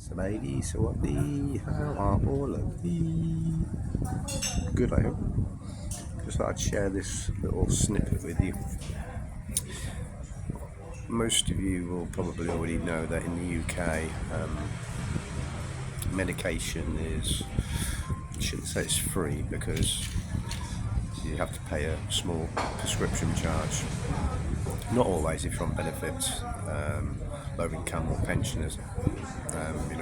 So ladies, so what how are all of thee? Good, I hope. Just thought I'd share this little snippet with you. Most of you will probably already know that in the UK, medication is, I shouldn't say it's free because you have to pay a small prescription charge. Not always if you're on benefits, low income or pensioners,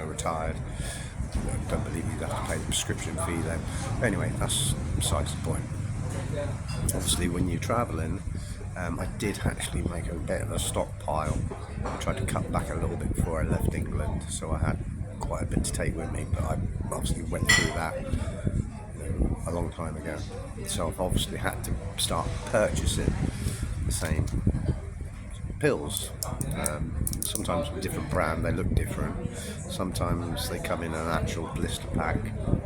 retired. I don't believe you'd have to pay the prescription fee then. Anyway, that's besides the point. Obviously, when you're travelling, I did actually make a bit of a stockpile. I tried to cut back a little bit before I left England, so I had quite a bit to take with me, but I obviously went through that a long time ago. So I've obviously had to start purchasing the same pills. Sometimes with different brand, they look different. Sometimes they come in an actual blister pack,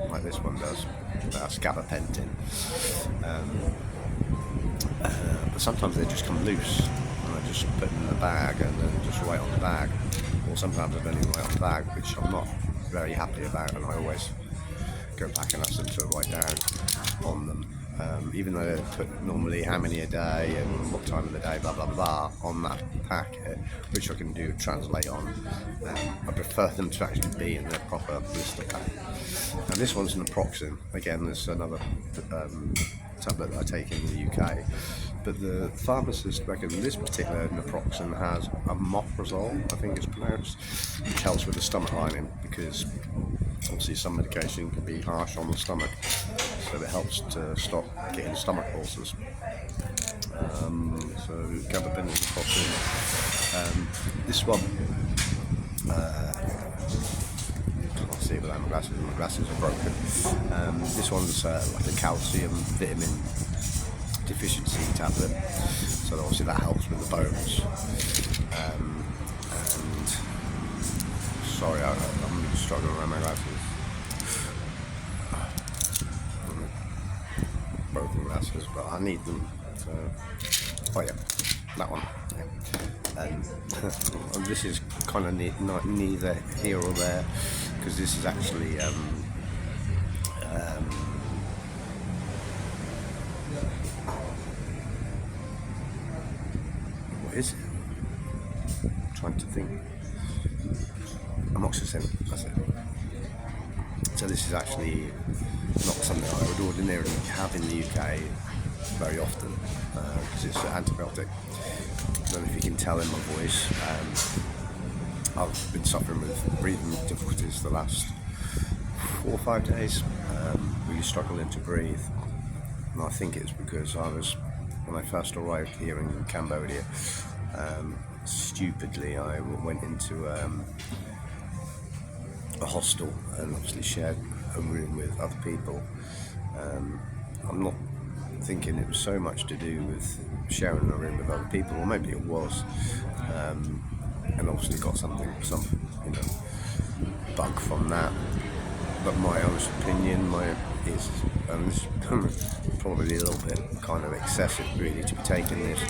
like this one does. That's gabapentin. But sometimes they just come loose, and I just put them in the bag and then just write on the bag. Or sometimes I don't even write on the bag, which I'm not very happy about, and I always go back and ask them to write down on them. Even though they put normally how many a day and what time of the day, blah blah blah, on that packet, which I can do translate on. I prefer them to actually be in their proper blister pack. And this one's naproxen. Again, there's another tablet that I take in the UK. But the pharmacist reckons this particular naproxen has omeprazole, I think it's pronounced, which helps with the stomach lining because obviously some medication can be harsh on the stomach, so it helps to stop getting stomach ulcers. So gabapentin naproxen. This one, can't see it without my glasses are broken. This one's like a calcium vitamin deficiency tablet, so obviously that helps with the bones. And sorry, I'm struggling around my glasses. Broken glasses, but I need them. So, oh yeah, that one. Yeah. And this is kind of not neither here or there because this is actually what is it? I'm trying to think. Amoxicillin, that's it. So this is actually not something I would ordinarily have in the UK very often because it's an antibiotic. I don't know if you can tell in my voice. I've been suffering with breathing difficulties the last 4 or 5 days, really struggling to breathe. And I think it's because when I first arrived here in Cambodia, stupidly I went into a hostel and obviously shared a room with other people. I'm not thinking it was so much to do with sharing a room with other people, or maybe it was, and obviously got some bug from that. But my honest opinion is, and this is probably a little bit kind of excessive really to be taking this,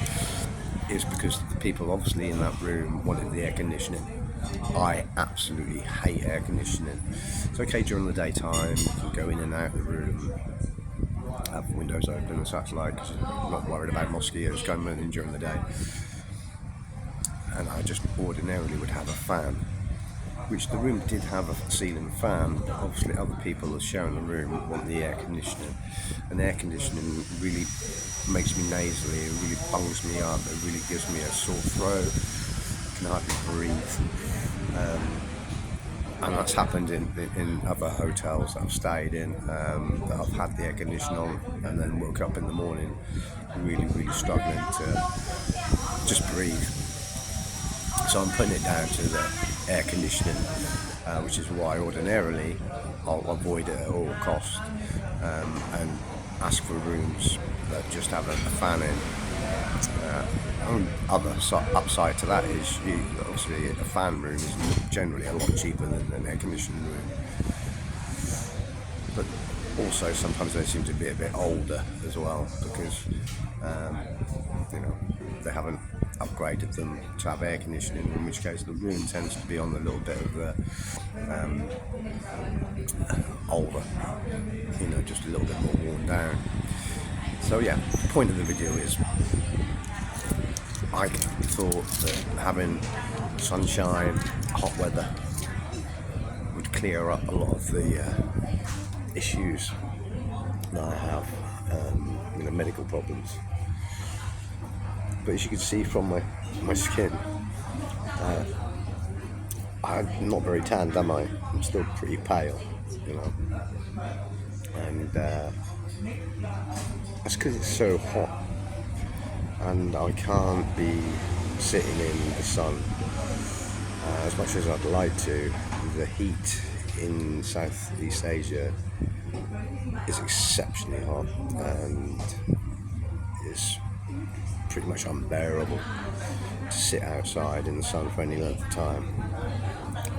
is because the people obviously in that room wanted the air conditioning. I absolutely hate air conditioning. It's okay during the daytime, you can go in and out of the room, have windows open and such like, because I'm not worried about mosquitoes coming in during the day. And I just ordinarily would have a fan, which the room did have a ceiling fan, but obviously other people that share in the room want the air conditioning. And air conditioning really makes me nasally, it really bungs me up, it really gives me a sore throat, I can hardly breathe. And that's happened in other hotels that I've stayed in, that I've had the air conditioning on and then woke up in the morning really, really struggling to just breathe. So I'm putting it down to the air conditioning, which is why ordinarily I'll avoid it at all costs, and ask for rooms that just have a fan in. Other upside to that is obviously a fan room is generally a lot cheaper than an air conditioning room, but also sometimes they seem to be a bit older as well because they haven't upgraded them to have air conditioning, in which case the room tends to be on a little bit of the older, just a little bit more worn down. So yeah, the point of the video is I thought that having sunshine, hot weather would clear up a lot of the issues that I have, medical problems. But as you can see from my skin, I'm not very tanned, am I? I'm still pretty pale, and that's because it's so hot, and I can't be sitting in the sun as much as I'd like to. The heat in Southeast Asia is exceptionally hot and is pretty much unbearable to sit outside in the sun for any length of time.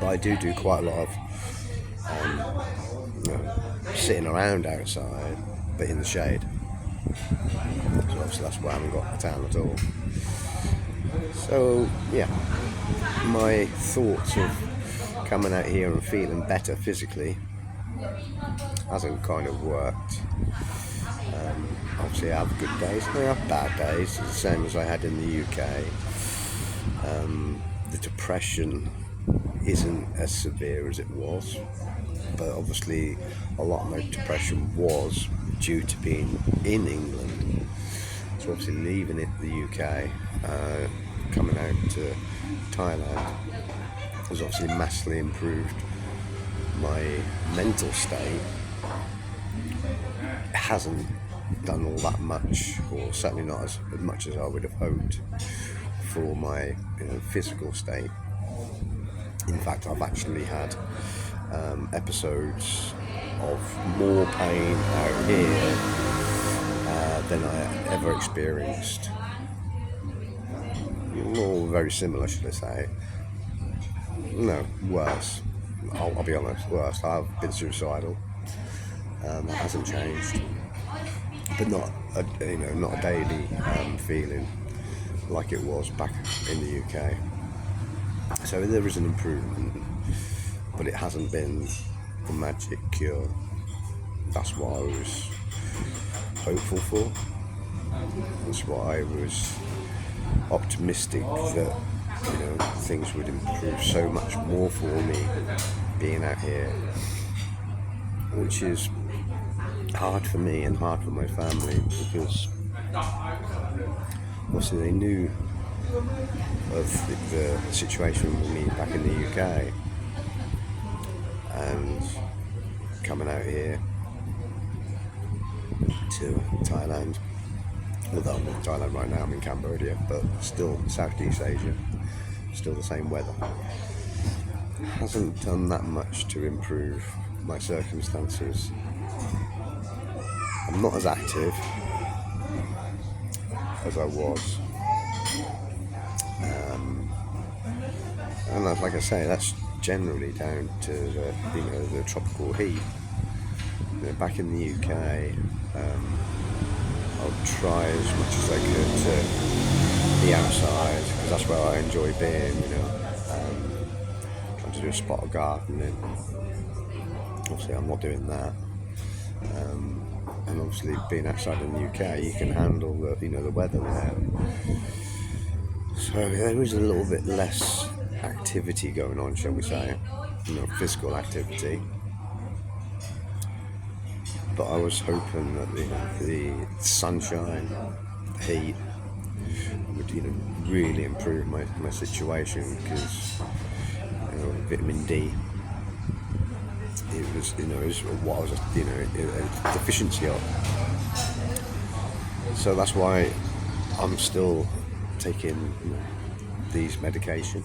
But I do quite a lot of sitting around outside, but in the shade. So obviously that's why I haven't got a tan at all. So yeah, my thoughts of coming out here and feeling better physically hasn't kind of worked. Obviously I have good days and I have bad days, the same as I had in the UK. The depression isn't as severe as it was, but obviously a lot of my depression was due to being in England. So obviously leaving the UK, coming out to Thailand has obviously massively improved my mental state. It hasn't done all that much, or certainly not as much as I would have hoped for my physical state. In fact, I've actually had episodes of more pain out here than I ever experienced. Or very similar, should I say. No, worse. I'll be honest, worse. I've been suicidal. That hasn't changed, but not a daily feeling like it was back in the UK. So there is an improvement, but it hasn't been the magic cure. That's what I was hopeful for. That's what I was optimistic that things would improve so much more for me being out here, which is hard for me and hard for my family, because obviously they knew of the situation with me back in the UK, and coming out here to Thailand. Although I'm in Thailand right now, I'm in Cambodia, but still Southeast Asia, still the same weather. Hasn't done that much to improve my circumstances. I'm not as active as I was, and like I say, that's generally down to the tropical heat. Back in the UK, I'll try as much as I could to be outside, because that's where I enjoy being, trying to do a spot of gardening. Obviously I'm not doing that, and obviously being outside in the UK, you can handle the weather there. So there is a little bit less activity going on, shall we say, physical activity. But I was hoping that the sunshine, the heat would really improve my situation, because vitamin D, it was what I was a deficiency of. So that's why I'm still taking these medication.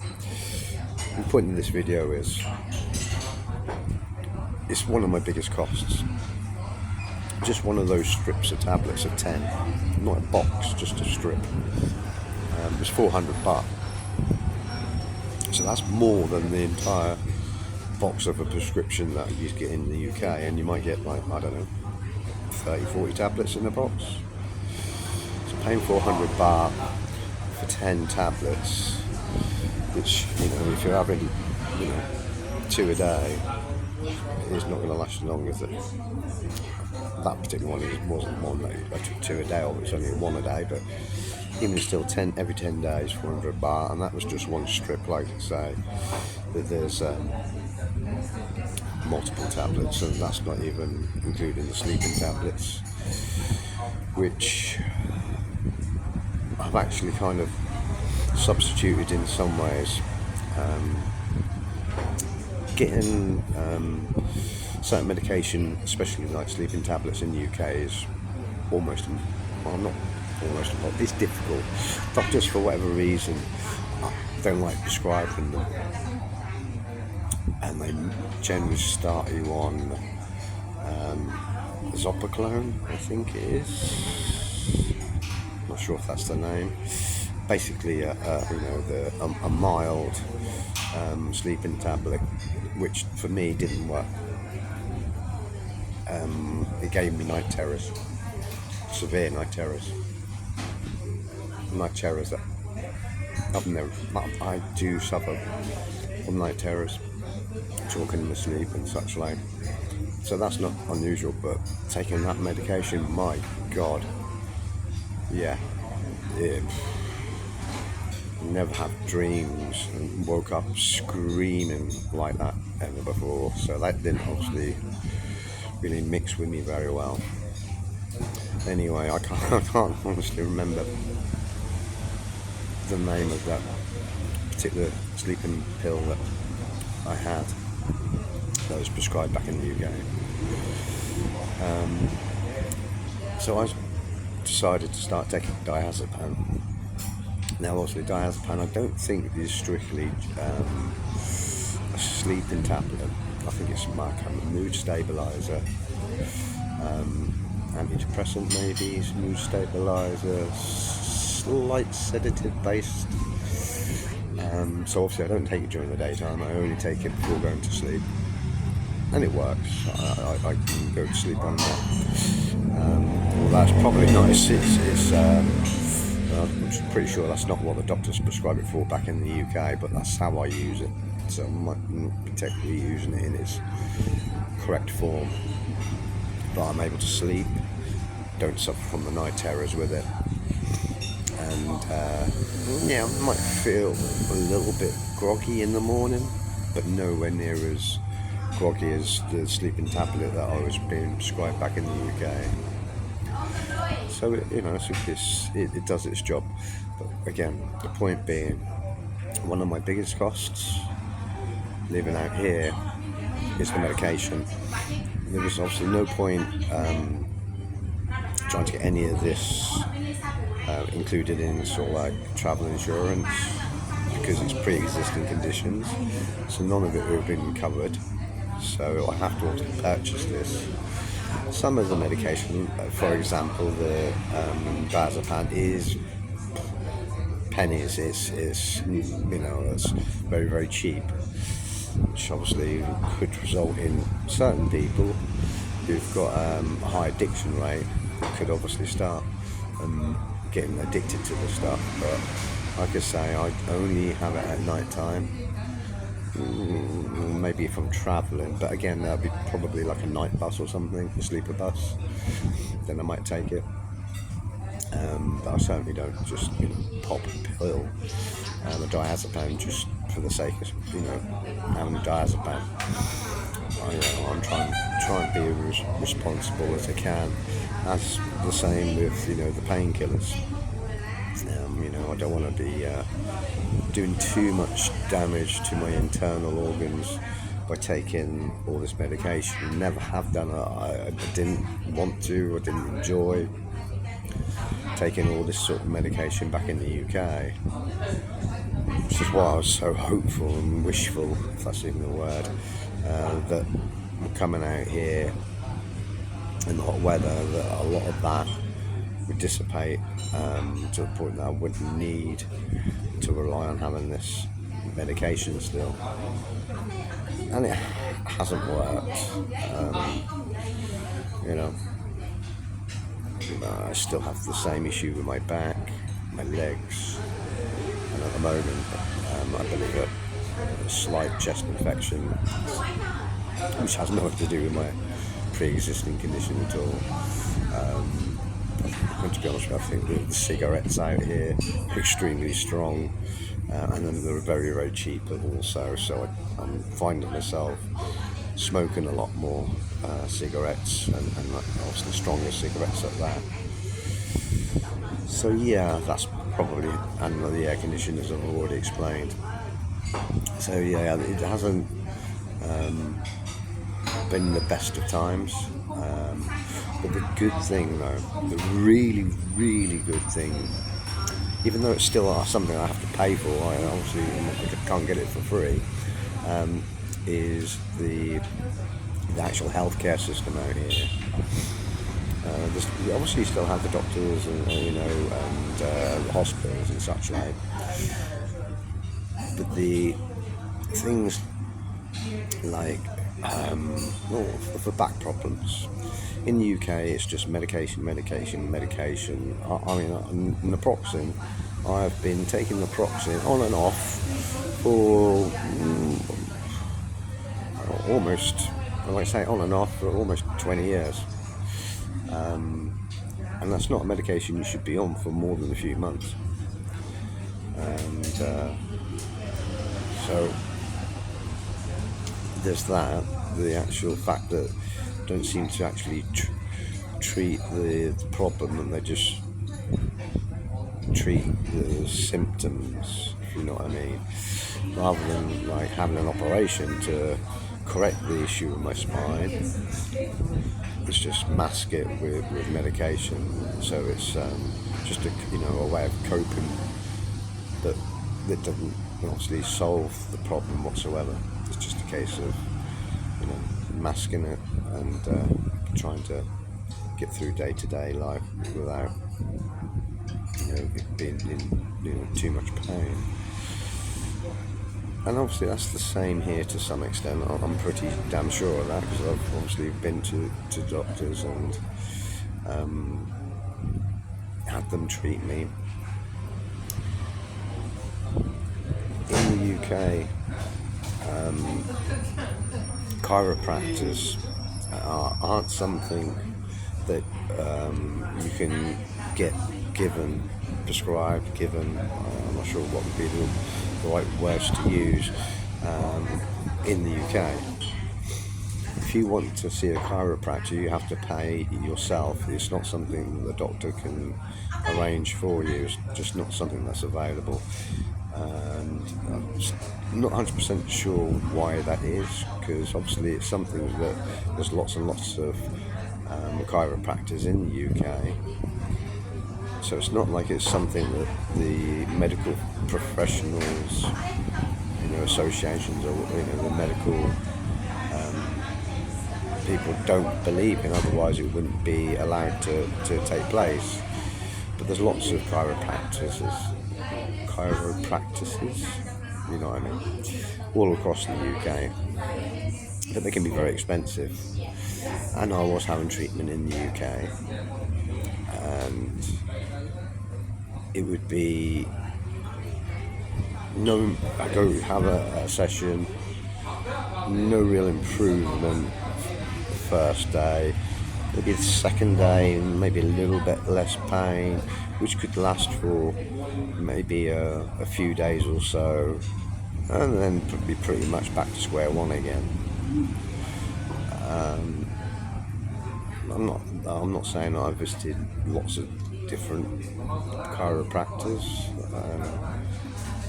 The point in this video is it's one of my biggest costs. Just one of those strips of tablets of 10, not a box, just a strip. It's 400 baht. So that's more than the entire box of a prescription that you get in the UK, and you might get 30, 40 tablets in a box. So paying 400 baht for 10 tablets, which, if you're having, 2 a day, it's not going to last as long as it. That particular one wasn't one that I took 2 a day, or it was only 1 a day, but even still, 10 every 10 days, 400 baht, and that was just one strip. Like I say, that there's multiple tablets, and that's not even including the sleeping tablets, which I've actually kind of substituted in some ways. Getting certain medication, especially like sleeping tablets in the UK, is almost, well, not almost, it's difficult. Doctors, for whatever reason, don't like prescribing them, and they generally start you on Zopiclone, I think it is. Not sure if that's the name. Basically, a mild sleeping tablet, which for me didn't work. It gave me night terrors, severe night terrors. Night terrors that I do suffer from night terrors, talking in my sleep and such like. So that's not unusual, but taking that medication, my God, yeah, never had dreams and woke up screaming like that ever before. So that didn't obviously really mix with me very well. Anyway, I can't honestly remember the name of that particular sleeping pill that I had that was prescribed back in the UK. So I decided to start taking diazepam. Now, obviously, diazepam I don't think is strictly a sleeping tablet. I think it's more kind of a mood stabilizer, antidepressant maybe, mood stabilizer, slight sedative based. So obviously I don't take it during the daytime, I only take it before going to sleep, and it works. I can go to sleep on that. Well, that's probably not, I'm pretty sure that's not what the doctors prescribe it for back in the UK, but that's how I use it. So I might not be technically using it in its correct form, but I'm able to sleep, don't suffer from the night terrors with it. And I might feel a little bit groggy in the morning, but nowhere near as groggy as the sleeping tablet that I was being prescribed back in the UK. So it does its job. But again, the point being, one of my biggest costs living out here is the medication. There was obviously no point trying to get any of this included in sort of like travel insurance, because it's pre-existing conditions, so none of it would have been covered. So I have to also purchase this. Some of the medication, for example, the diazepam, is pennies. It's very, very cheap, which obviously could result in certain people who've got a high addiction rate could obviously start getting addicted to the stuff. But like I say, I only have it at night time. Maybe if I'm travelling, but again, that'd be probably like a night bus or something, a sleeper bus, then I might take it. But I certainly don't just pop a pill, a diazepam, just for the sake of having a diazepam. I'm trying to be as responsible as I can. That's the same with the painkillers. I don't want to be doing too much damage to my internal organs by taking all this medication. Never have done it. I didn't want to. I didn't enjoy taking all this sort of medication back in the UK, which is why I was so hopeful and wishful, if that's even a word, that coming out here in the hot weather, that a lot of that would dissipate to the point that I wouldn't need to rely on having this medication still. And it hasn't worked. I still have the same issue with my back, my legs, and at the moment I believe a slight chest infection, which has nothing to do with my pre-existing condition at all. And to be honest with you, I think the cigarettes out here are extremely strong, and then they're very, very cheap also. So I'm finding myself smoking a lot more cigarettes, and obviously stronger cigarettes at that. So yeah, that's probably, and the air conditioners I've already explained. So yeah, it hasn't been the best of times. But the good thing though, the really, really good thing, even though it's still something I have to pay for, I obviously can't get it for free, is the actual healthcare system out here. You obviously still have the doctors and hospitals and such like, but the things like for back problems in the UK, it's just medication. I mean, naproxen. I've been taking naproxen on and off for almost, I might say on and off for almost 20 years. And that's not a medication you should be on for more than a few months. And so there's that. The actual fact that don't seem to actually treat the problem, and they just treat the symptoms, if you know what I mean, rather than like having an operation to correct the issue with my spine. It's just mask it with medication. So it's just a way of coping that doesn't obviously solve the problem whatsoever. It's just a case of masking it and trying to get through day-to-day life without being in too much pain. And obviously that's the same here to some extent. I'm pretty damn sure of that, because I've obviously been to doctors and had them treat me. In the UK, chiropractors aren't something that you can get prescribed. I'm not sure what would be the right words to use in the UK. If you want to see a chiropractor, you have to pay yourself. It's not something that the doctor can arrange for you. It's just not something that's available. And I'm not 100% sure why that is, because obviously it's something that there's lots and lots of chiropractors in the UK. So it's not like it's something that the medical professionals, associations, or the medical people don't believe in. Otherwise, it wouldn't be allowed to take place. But there's lots of chiropractors, you know what I mean, all across the UK. But they can be very expensive. And I was having treatment in the UK, and it would be I go have a session, no real improvement the first day, maybe the second day, maybe a little bit less pain, which could last for maybe a few days or so, and then be pretty much back to square one again. I'm not saying that I've visited lots of different chiropractors.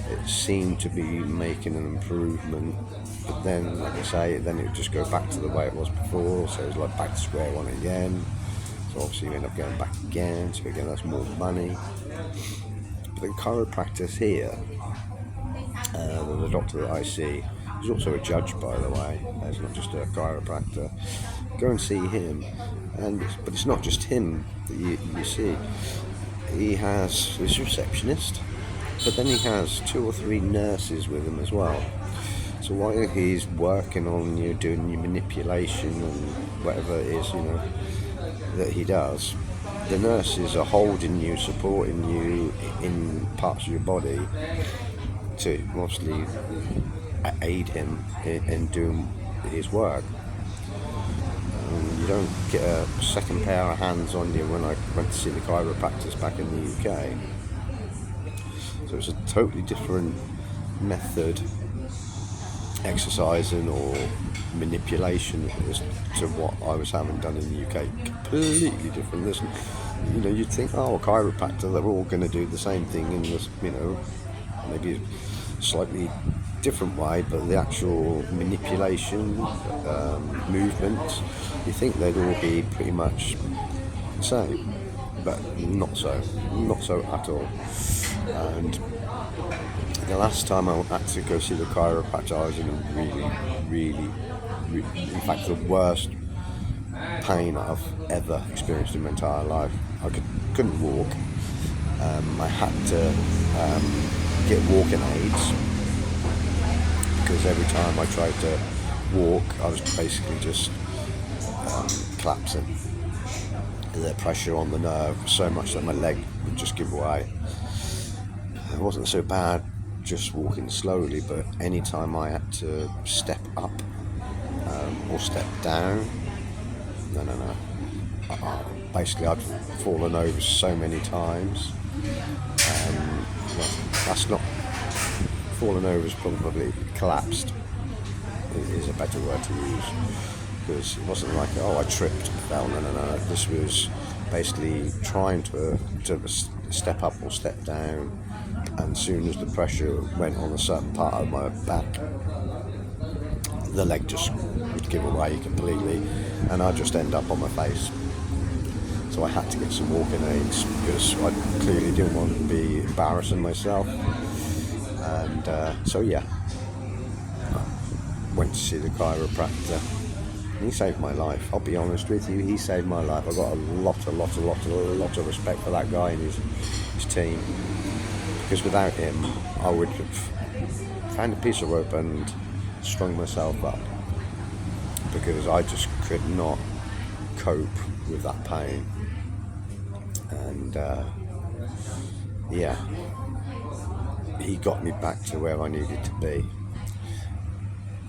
It seemed to be making an improvement, but then, like I say, then it would just go back to the way it was before. So it was like back to square one again. So obviously you end up going back again. So again, that's more money. But the chiropractors here, the doctor that I see, he's also a judge, by the way. He's not just a chiropractor. Go and see him, but it's not just him that you see. He has his receptionist, but then he has 2 or 3 nurses with him as well. So while he's working on you, doing your manipulation and whatever it is, that he does, the nurses are holding you, supporting you in parts of your body to mostly aid him in doing his work. You don't get a second pair of hands on you when I went to see the chiropractors back in the UK. So it's a totally different method, exercising or manipulation, as to what I was having done in the UK. Completely different. Listen, you'd think, oh, a chiropractor, they're all going to do the same thing in this, maybe a slightly different way, but the actual manipulation, movements, you think they'd all be pretty much the same, but not so at all. And the last time I had to go see the chiropractor, I was in a really, in fact, the worst pain I've ever experienced in my entire life. I couldn't walk. I had to get walking aids, because every time I tried to walk, I was basically just collapsing. The pressure on the nerve was so much that my leg would just give way. It wasn't so bad just walking slowly, but any time I had to step up or step down, no. Basically, I'd fallen over so many times. That's not fallen over, is probably collapsed. Is a better word to use, because it wasn't like, oh, I tripped and fell. No. This was basically trying to step up or step down, and as soon as the pressure went on a certain part of my back, the leg just would give away completely, and I'd just end up on my face. So I had to get some walking aids, because I clearly didn't want to be embarrassing myself. And so yeah, I went to see the chiropractor. He saved my life. I'll be honest with you, he saved my life. I've got a lot of respect for that guy and his team, because without him, I would have found a piece of rope and strung myself up, because I just could not cope with that pain. And he got me back to where I needed to be.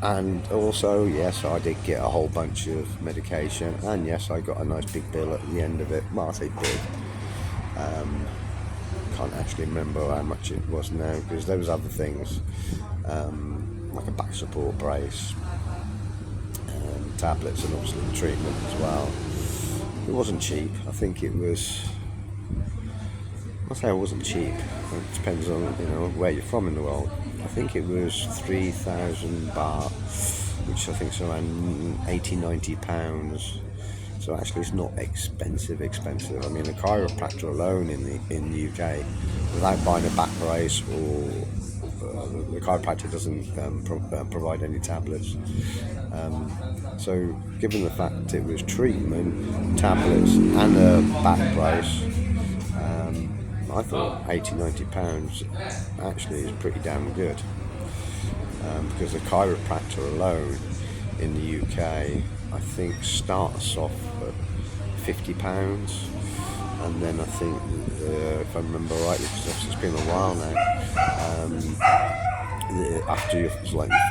And also, yes, I did get a whole bunch of medication, and yes, I got a nice big bill at the end of it. Well, I say big, can't actually remember how much it was now, because there was other things, like a back support brace, tablets, and obviously the treatment as well. It wasn't cheap. I think it was, I'll say it wasn't cheap. It depends on where you're from in the world. I think it was 3,000 baht, which I think is around 80-90 pounds. So actually, it's not expensive. I mean, a chiropractor alone in the UK, without buying a back brace, or the chiropractor doesn't provide any tablets. So given the fact it was treatment, tablets, and a back brace, I thought 80-90 pounds actually is pretty damn good, because the chiropractor alone in the UK, I think, starts off at £50, and then I think, if I remember rightly, because obviously it's been a while now, after your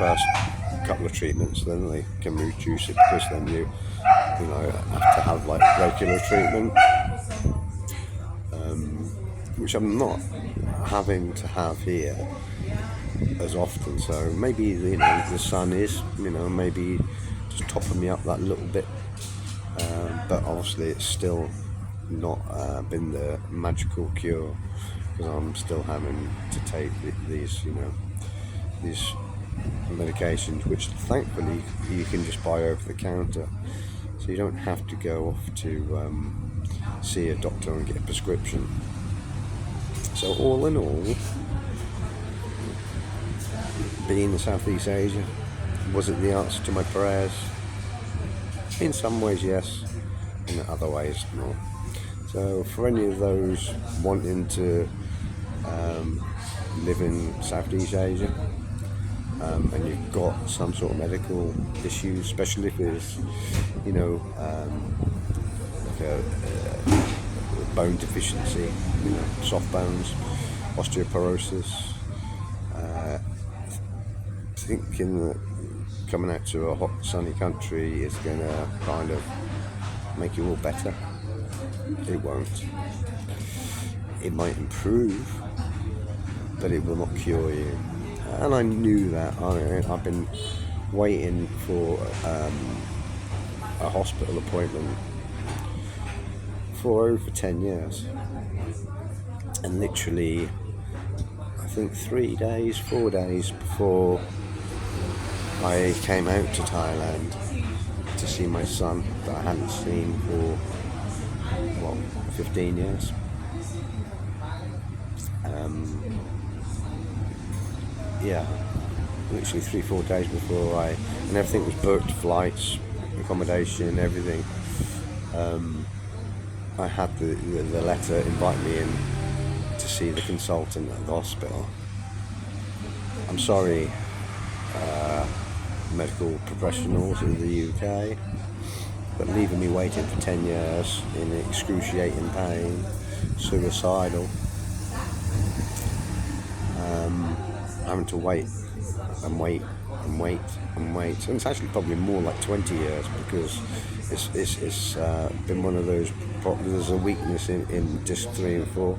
first couple of treatments, then they can reduce it, because then you have to have regular treatment, which I'm not having to have here as often. So maybe the sun is maybe just topping me up that little bit, but obviously it's still not been the magical cure, because I'm still having to take these medications, which thankfully you can just buy over the counter, so you don't have to go off to see a doctor and get a prescription. So all in all, being in Southeast Asia, was it the answer to my prayers? In some ways, yes. In other ways, no. So for any of those wanting to live in Southeast Asia, and you've got some sort of medical issues, especially if it's, like bone deficiency, soft bones, osteoporosis. Thinking that coming out to a hot sunny country is going to kind of make you all better. It won't. It might improve, but it will not cure you. And I knew that. I've been waiting for a hospital appointment for over 10 years. And literally, I think 3 days, 4 days before I came out to Thailand to see my son that I hadn't seen for, 15 years. Literally 3-4 days before and everything was booked, flights, accommodation, everything. I had the letter invite me in to see the consultant at the hospital. I'm sorry, medical professionals in the UK, but leaving me waiting for 10 years in excruciating pain, suicidal, having to wait and wait and wait and wait, and it's actually probably more like 20 years because it's been one of those there's a weakness in disc 3 and 4,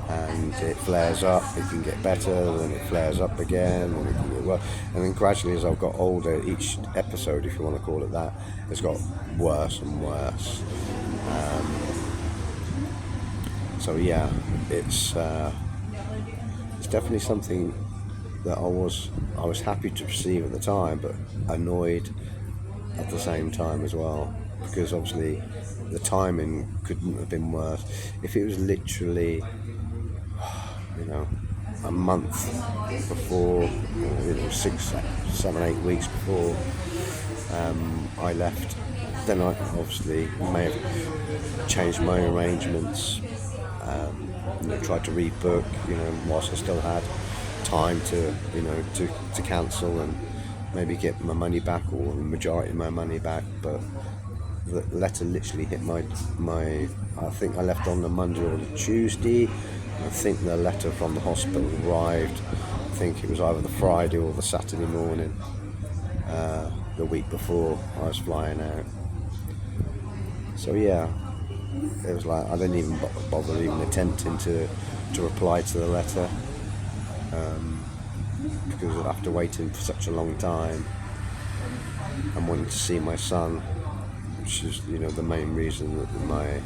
and it flares up, it can get better, then it flares up again, and it can get worse, and then gradually as I've got older, each episode, if you want to call it that, has got worse and worse. So yeah, it's definitely something that I was happy to receive at the time, but annoyed at the same time as well, because obviously the timing couldn't have been worse. If it was literally, a month before, 6, 7, 8 weeks before I left, then I obviously may have changed my arrangements, tried to rebook, whilst I still had time to cancel and maybe get my money back, or the majority of my money back. But the letter literally hit my I think I left on the Monday or the Tuesday. I think the letter from the hospital arrived, I think it was either the Friday or the Saturday morning, the week before I was flying out. So yeah, it was like I didn't even bother even attempting to reply to the letter, because after waiting for such a long time and wanting to see my son, which is the main reason that my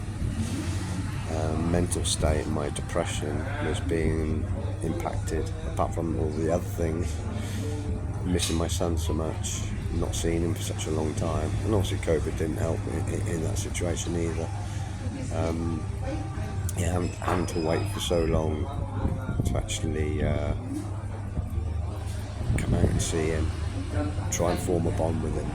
mental state, my depression was being impacted, apart from all the other things, missing my son so much, not seeing him for such a long time, and obviously COVID didn't help in that situation either. Having to wait for so long to actually come out and see him, try and form a bond with him.